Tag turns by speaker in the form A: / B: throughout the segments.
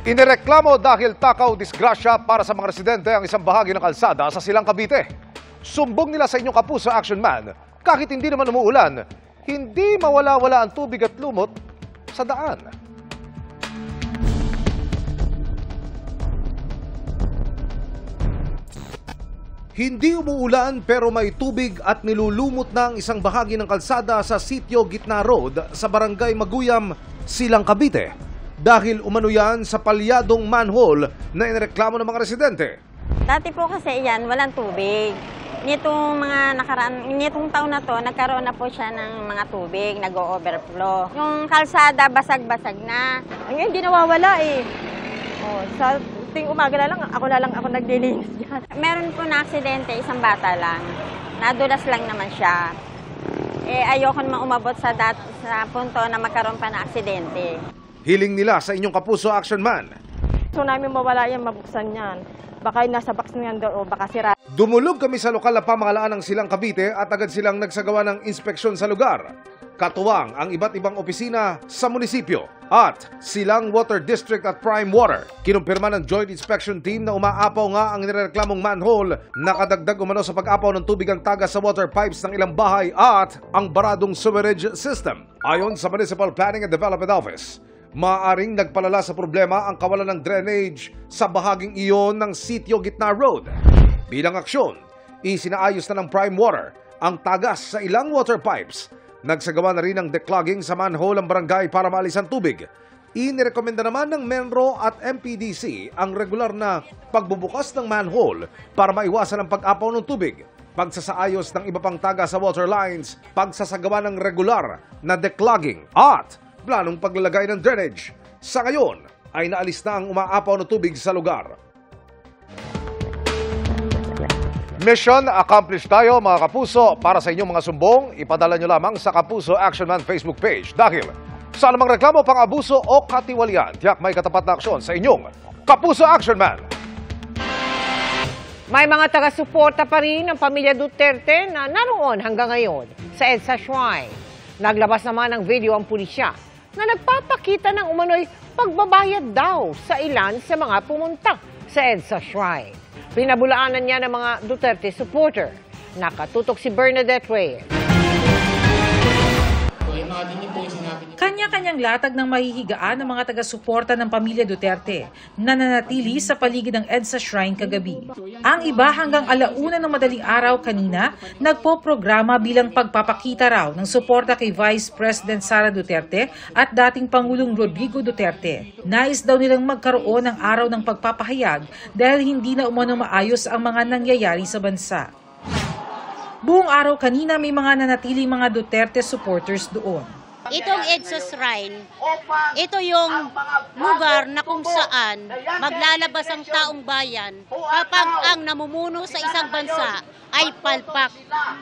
A: Inireklamo dahil takaw disgrasya para sa mga residente ang isang bahagi ng kalsada sa Silang Cavite. Sumbong nila sa inyong kapuso Action Man, kahit hindi naman umuulan, hindi mawala-wala ang tubig at lumot sa daan. Hindi umuulan pero may tubig at nilulumot na ang isang bahagi ng kalsada sa Sitio Gitna Road sa Barangay Maguyam, Silang Cavite. Dahil umano yan sa palyadong manhole na inireklamo ng mga residente.
B: Dati po kasi yan, walang tubig. Nitong taon na to, nagkaroon na po siya ng mga tubig, nag-o-overflow. Yung kalsada, basag-basag na.
C: Ngayon, hindi nawawala eh. Sa ting umaga na lang ako naglilinis dyan.
B: Meron po na aksidente, isang bata lang. Nadulas lang naman siya. Ayoko naman umabot sa punto na magkaroon pa ng aksidente.
A: Hiling nila sa inyong kapuso Action Man.
C: So namin mawala yan, mabuksan yan. Baka nasa box na yan doon o baka sira.
A: Dumulog kami sa lokal na pamahalaan ng Silang Cavite at agad silang nagsagawa ng inspeksyon sa lugar. Katuwang ang iba't ibang opisina sa munisipyo at Silang Water District at Prime Water. Kinumpirma ng Joint Inspection Team na umaapaw nga ang nireklamong manhole, nakadagdag umano sa pag-apaw ng tubig ang tagas sa water pipes ng ilang bahay at ang baradong sewerage system. Ayon sa Municipal Planning and Development Office, maaaring nagpalala sa problema ang kawalan ng drainage sa bahaging iyon ng Sitio Gitna Road. Bilang aksyon, isinaayos na ng Prime Water ang tagas sa ilang water pipes. Nagsagawa na rin ng declogging sa manhole ang barangay para maalis ang tubig. Inirekomenda naman ng Menro at MPDC ang regular na pagbubukas ng manhole para maiwasan ang pag-apaw ng tubig, pagsasaayos ng iba pang tagas sa water lines, pagsasagawa ng regular na declogging at planong paglalagay ng drainage. Sa ngayon ay naalis na ang umaapaw na tubig sa lugar. Mission accomplished tayo mga kapuso. Para sa inyong mga sumbong, ipadala nyo lamang sa Kapuso Action Man Facebook page. Dahil sa anumang reklamo, pang-abuso o katiwalian, tiyak may katapat na aksyon sa inyong Kapuso Action Man.
D: May mga taga-suporta pa rin ng pamilya Duterte na naroon hanggang ngayon sa EDSA Shrine. Naglabas naman ng video ang pulisya na nagpapakita ng umano'y pagbabayad daw sa ilan sa mga pumunta sa EDSA Shrine. Pinabulaanan niya ng mga Duterte supporter. Nakatutok si Bernadette Reyes.
E: Kanya-kanyang latag ng mahihigaan ng mga taga-suporta ng pamilya Duterte na nanatili sa paligid ng EDSA Shrine kagabi. Ang iba hanggang alauna ng madaling araw kanina, nagpo-programa bilang pagpapakita raw ng suporta kay Vice President Sara Duterte at dating Pangulong Rodrigo Duterte. Nais daw nilang magkaroon ng araw ng pagpapahayag dahil hindi na umano maayos ang mga nangyayari sa bansa. Buong araw kanina may mga nanatiling mga Duterte supporters doon.
F: Itong EDSA Shrine, ito yung lugar na kung saan maglalabas ang taong bayan kapag ang namumuno sa isang bansa ay palpak.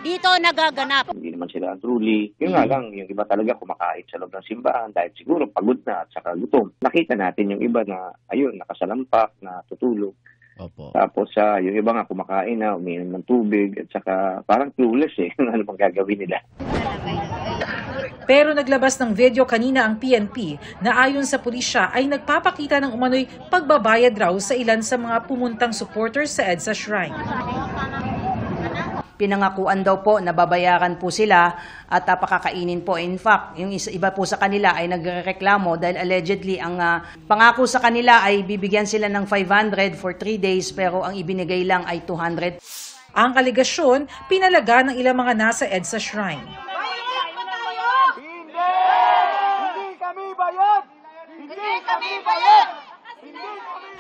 F: Dito nagaganap.
G: Hindi naman sila truly. Yun nga lang, yung iba talaga kumakain sa loob ng simbahan dahil siguro pagod na at saka gutom. Nakita natin yung iba na, ayun, nakasalampak, na tutulog. Opo. Tapos yung iba nga kumakain na, umiinom ng tubig at saka parang clueless ano pang gagawin nila.
E: Pero naglabas ng video kanina ang PNP na ayon sa pulisya ay nagpapakita ng umano'y pagbabayad raw sa ilan sa mga pumuntang supporters sa EDSA Shrine.
H: Pinangakuan daw po na babayaran po sila at pakakainin po. In fact, yung iba po sa kanila ay nagreklamo dahil allegedly ang pangako sa kanila ay bibigyan sila ng 500 for 3 days pero ang ibinigay lang ay 200.
E: Ang aligasyon, pinalaga ng ilang mga nasa EDSA Shrine.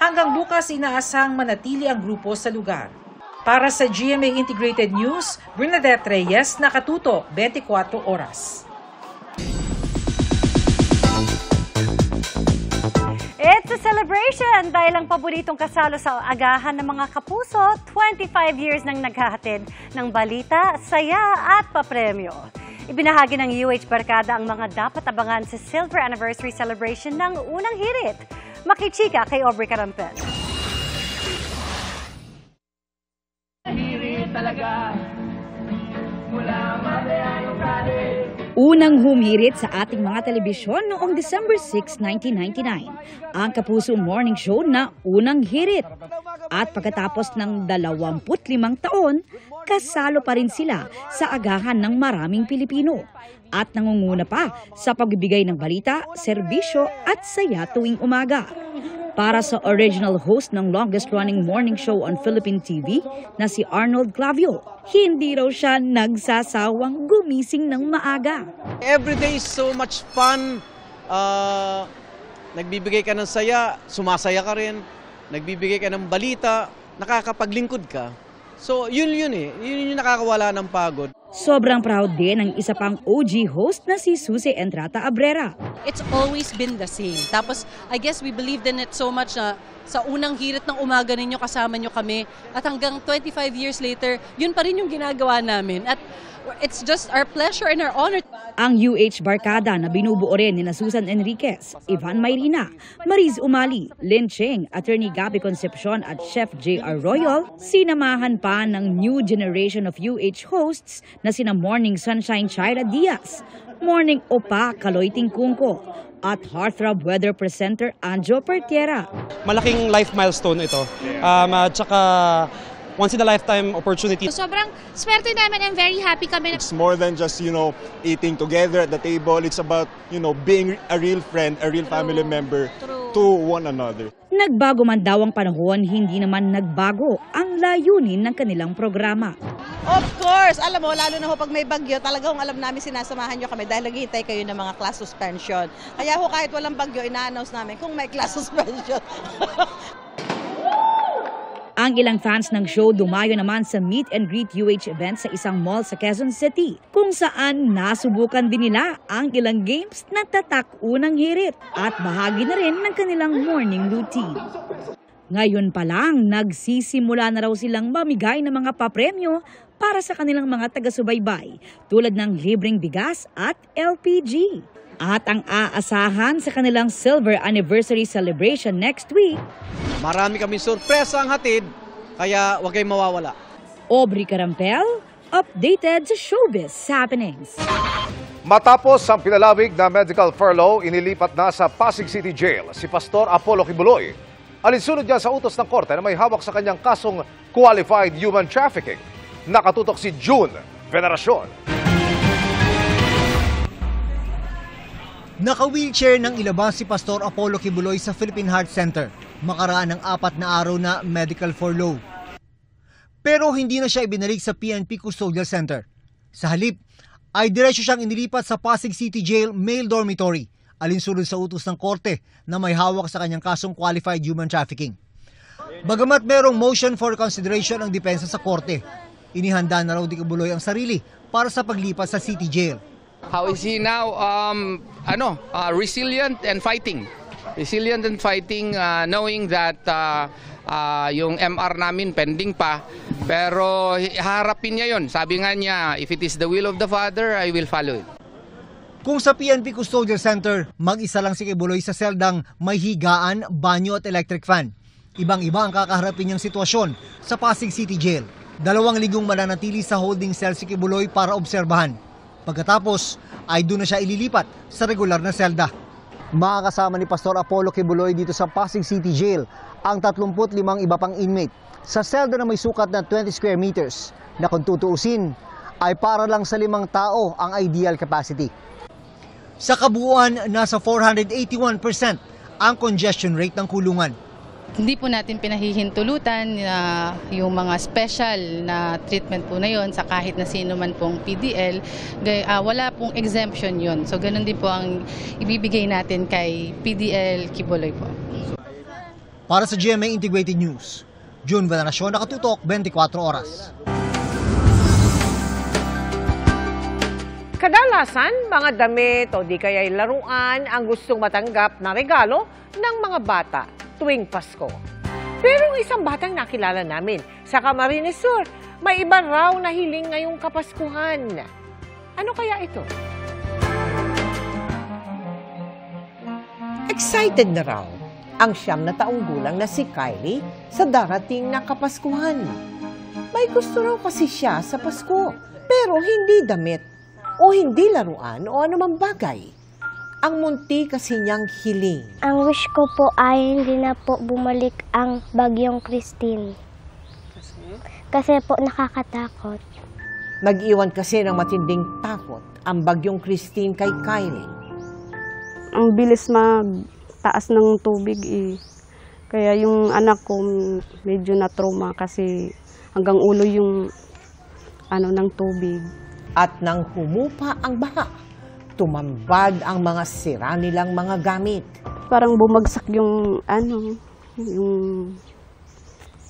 E: Hanggang bukas inaasahang manatili ang grupo sa lugar. Para sa GMA Integrated News, Bernadette Reyes, nakatuto 24 oras.
I: It's a celebration dahil ang paboritong kasalo sa agahan ng mga kapuso, 25 years nang naghahatid ng balita, saya at papremyo. Ibinahagi ng UH Barkada ang mga dapat abangan sa Silver Anniversary Celebration ng unang hirit. Makichika kay Aubrey Carampen.
J: Hirit talaga mula Matayang Kali. Unang humirit sa ating mga telebisyon noong December 6, 1999, ang Kapuso Morning Show na Unang Hirit. At pagkatapos ng 25 taon, kasalo pa rin sila sa agahan ng maraming Pilipino. At nangunguna pa sa pagbibigay ng balita, serbisyo at saya tuwing umaga. Para sa original host ng longest-running morning show on Philippine TV na si Arnold Clavio, hindi raw siya nagsasawang gumising ng maaga.
K: Every day is so much fun. Nagbibigay ka ng saya, sumasaya ka rin. Nagbibigay ka ng balita, nakakapaglingkod ka. So yun eh, yun yung nakakawala ng pagod.
J: Sobrang proud din ang isa pang OG host na si Susie Entrata Abrera.
L: It's always been the same. Tapos, I guess we believed in it so much na sa unang hirit ng umaga ninyo, kasama nyo kami. At hanggang 25 years later, yun pa rin yung ginagawa namin. At it's just our pleasure and our honor.
J: Ang UH Barkada na binubuo rin ni Susan Enriquez, Ivan Mayrina, Mariz Umali, Lynn Cheng, Attorney Gabby Concepcion at Chef J.R. Royal, sinamahan pa ng new generation of UH hosts na sina Morning Sunshine Shaira Diaz, Morning Opa Kaloy Tingkungko, at Heartthrob weather presenter Anjo Pertiera.
M: Malaking life milestone ito. At saka once-in-a-lifetime opportunity.
N: So, sobrang swerte namin and very happy kami.
O: It's more than just, eating together at the table. It's about, being a real friend, a real family member to one another.
J: Nagbago man daw ang panahon, hindi naman nagbago ang layunin ng kanilang programa.
P: Of course! Alam mo, lalo na pag may bagyo, talagang alam namin sinasamahan nyo kami dahil naghihintay kayo ng mga class suspension. Kaya kahit walang bagyo, ina-announce namin kung may class suspension.
J: Ang ilang fans ng show dumayo naman sa Meet and Greet UH event sa isang mall sa Quezon City, kung saan nasubukan din nila ang ilang games na tatak unang hirit at bahagi na rin ng kanilang morning routine. Ngayon pa lang, nagsisimula na raw silang mamigay ng mga papremyo para sa kanilang mga taga-subaybay, tulad ng libreng bigas at LPG. At ang aasahan sa kanilang silver anniversary celebration next week,
K: marami kami sorpresa ang hatid, kaya huwag kayong mawawala.
J: Aubrey Carampel, updated sa showbiz happenings.
A: Matapos ang pinalawig na medical furlough, inilipat na sa Pasig City Jail si Pastor Apollo Kibuloy. Alinsunod niya sa utos ng korte na may hawak sa kanyang kasong qualified human trafficking. Nakatutok si June Veneracion.
Q: Naka-wheelchair nang ilabas si Pastor Apollo Kibuloy sa Philippine Heart Center makaraan ng 4 na araw na medical furlough. Pero hindi na siya ibinalik sa PNP Custodial Center. Sa halip, ay diretso siyang inilipat sa Pasig City Jail Male Dormitory, alinsunod sa utos ng korte na may hawak sa kanyang kasong qualified human trafficking. Bagamat merong motion for consideration ang depensa sa korte, inihanda na raw ni Kibuloy ang sarili para sa paglipat sa City Jail.
R: How is he now? Resilient and fighting. Resilient and fighting, knowing that yung MR namin pending pa. Pero harapin niya yon. Sabi nga niya, if it is the will of the Father, I will follow it.
Q: Kung sa PNP Custodial Center, mag-isa lang si Kibuloy sa seldang may higaan, banyo at electric fan. Ibang-iba ang kakaharapin niyang sitwasyon sa Pasig City Jail. 2 linggong mananatili sa holding cell si Kibuloy para obserbahan. Pagkatapos ay doon na siya ililipat sa regular na selda. Makakasama ni Pastor Apollo Kibuloy dito sa Pasig City Jail ang 35 iba pang inmate sa selda na may sukat na 20 square meters na kung tutuusin ay para lang sa 5 tao ang ideal capacity. Sa kabuuan, nasa 481% ang congestion rate ng kulungan.
S: Hindi po natin pinahihintulutan yung mga special na treatment po na yon sa kahit na sino man pong PDL. Wala pong exemption yon. So ganun din po ang ibibigay natin kay PDL Kibuloy po.
Q: Para sa GMA Integrated News, June Veneracion, nakatutok 24 oras.
D: Kadalasan, mga damit o di kaya'y laruan ang gustong matanggap na regalo ng mga bata tuwing Pasko. Pero ang isang batang nakilala namin sa Camarines Sur, may iba raw na hiling ngayong Kapaskuhan. Ano kaya ito? Excited na raw ang 9 na taong gulang na si Kylie sa darating na Kapaskuhan. May gusto raw kasi siya sa Pasko, pero hindi damit. o hindi laruan o anumang bagay. Ang munti kasi niyang hiling.
T: Ang wish ko po ay hindi na po bumalik ang Bagyong Christine. Kasi po nakakatakot.
D: Nag-iwan kasi ng matinding takot ang Bagyong Christine kay Kylie.
U: Ang bilis magtaas ng tubig eh. Kaya yung anak ko medyo na-trauma kasi hanggang ulo yung ng tubig.
D: At nang humupa ang baha, tumambad ang mga sira nilang mga gamit.
U: Parang bumagsak yung yung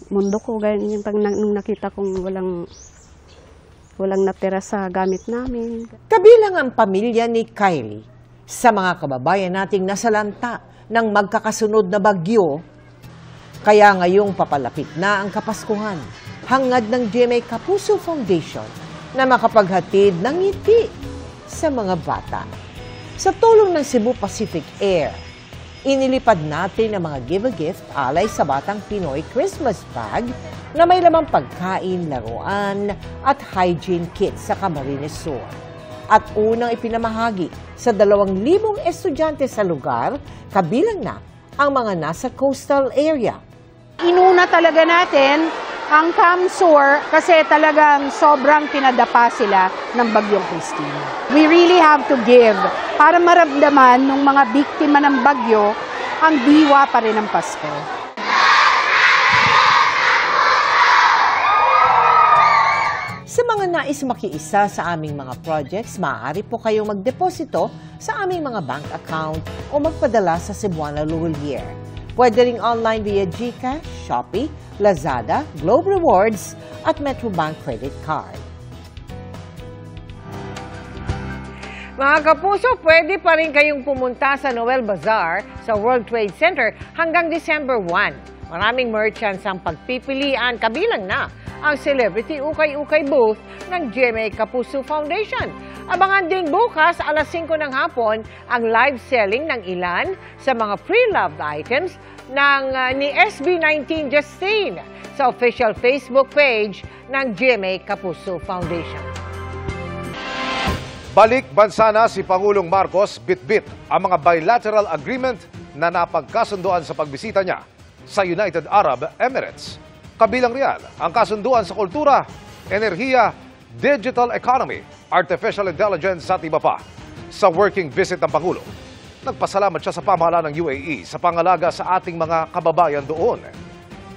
U: mundo ko. Ganyan nung nakita kong walang natira sa gamit namin.
D: Kabilang ang pamilya ni Kylie sa mga kababayan nating nasalanta ng magkakasunod na bagyo. Kaya ngayong papalapit na ang Kapaskuhan, hangad ng GMA Kapuso Foundation na makapaghatid ng ngiti sa mga bata. Sa tulong ng Cebu Pacific Air, inilipad natin ang mga give-a-gift alay sa Batang Pinoy Christmas bag na may lamang pagkain, laruan at hygiene kit sa Camarines Sur. At unang ipinamahagi sa 2,000 estudyante sa lugar, kabilang na ang mga nasa coastal area.
V: Inuna talaga natin ang Camsur kasi talagang sobrang pinadapa sila ng Bagyong Christine. We really have to give para maramdaman ng mga biktima ng bagyo ang diwa pa rin ng Pasko.
D: Sa mga nais makiisa sa aming mga projects, maaari po kayong magdeposito sa aming mga bank account o magpadala sa Cebuana Lulier. Pwede ring online via GCash, Shopee, Lazada, Globe Rewards at Metrobank Credit Card. Mga kapuso, pwede pa rin kayong pumunta sa Noel Bazaar sa World Trade Center hanggang December 1. Maraming merchants ang pagpipilian, kabilang na ang Celebrity Ukay-Ukay booth ng GMA Kapuso Foundation. Abangan ding bukas alas 5 ng hapon ang live selling ng ilan sa mga pre-loved items ni SB19 Justine sa official Facebook page ng GMA Kapuso Foundation.
A: Balik bansa na si Pangulong Marcos, bit-bit ang mga bilateral agreement na napagkasunduan sa pagbisita niya sa United Arab Emirates. Kabilang riyan ang kasunduan sa kultura, enerhiya, digital economy, artificial intelligence at iba pa. Sa working visit ng Pangulo, nagpasalamat siya sa pamahalaan ng UAE sa pangalaga sa ating mga kababayan doon.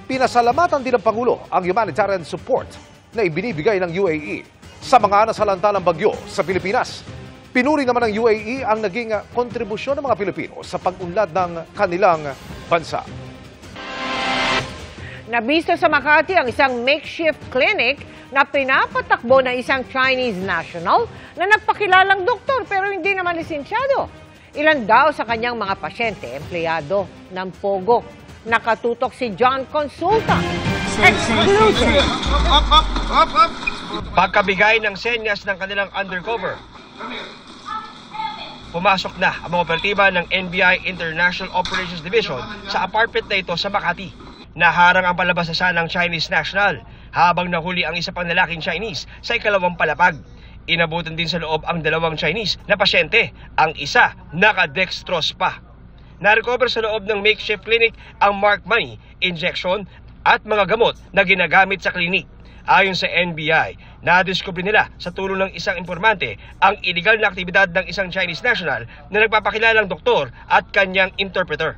A: Pinasalamatan din ng Pangulo ang humanitarian support na ibinibigay ng UAE sa mga nasalanta ng bagyo sa Pilipinas. Pinuri naman ng UAE ang naging kontribusyon ng mga Pilipino sa pag-unlad ng kanilang bansa.
D: Nabisto sa Makati ang isang makeshift clinic na pinapatakbo ng isang Chinese national na nagpakilalang doktor pero hindi naman lisensyado. Ilan daw sa kanyang mga pasyente, empleyado ng Pogo. Nakatutok si John Consulta. Exclusive!
W: Pagkabigay ng senyas ng kanilang undercover, pumasok na ang mga operatiba ng NBI International Operations Division sa apartment na ito sa Makati. Naharang ang palabasasan ng Chinese national habang nahuli ang isa pang lalaking Chinese sa ikalawang palapag. Inabutan din sa loob ang 2 Chinese na pasyente, ang isa nakadextrose pa. Na-recover sa loob ng makeshift clinic ang marked money, injection at mga gamot na ginagamit sa klinik. Ayon sa NBI, nadiskubre nila sa tulong ng isang informante ang illegal na aktibidad ng isang Chinese national na nagpapakilalang doktor at kanyang interpreter.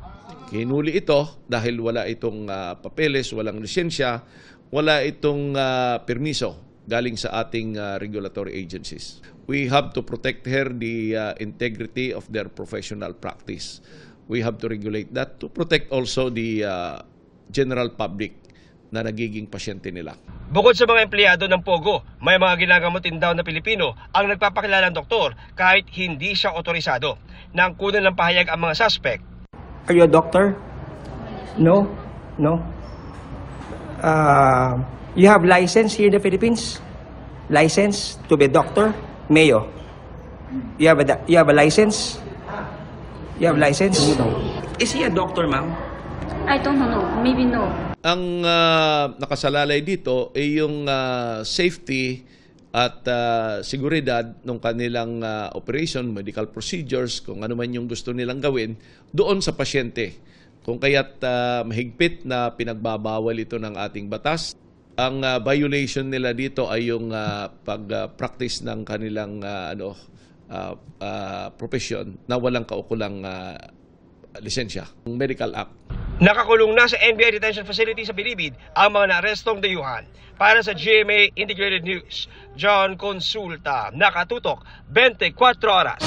X: Hinuli ito dahil wala itong papeles, walang lisensya, wala itong permiso galing sa ating regulatory agencies. We have to protect her the integrity of their professional practice. We have to regulate that to protect also the general public na nagiging pasyente nila.
W: Bukod sa mga empleyado ng Pogo, may mga ginagamutin daw na Pilipino ang nagpapakilalang doktor kahit hindi siya otorisado. Nang kunan ng pahayag ang mga suspect,
Y: "Are you a doctor?" "No, no." "You have license here in the Philippines? License to be a doctor?" "Mayo." You have a license? You have license? Is he a doctor, ma'am?
Z: I don't know. Maybe no.
X: Ang nakasalalay dito ay yung safety at seguridad ng kanilang operation, medical procedures, kung ano man yung gusto nilang gawin, doon sa pasyente. Kung kaya't mahigpit na pinagbabawal ito ng ating batas. Ang violation nila dito ay yung pag-practice ng kanilang profession na walang kaukulang lisensya, Medical Act.
W: Nakakulong na sa NBI Detention Facility sa Bilibid ang mga naarestong dayuhan. Para sa GMA Integrated News, John Consulta, nakatutok 24 oras.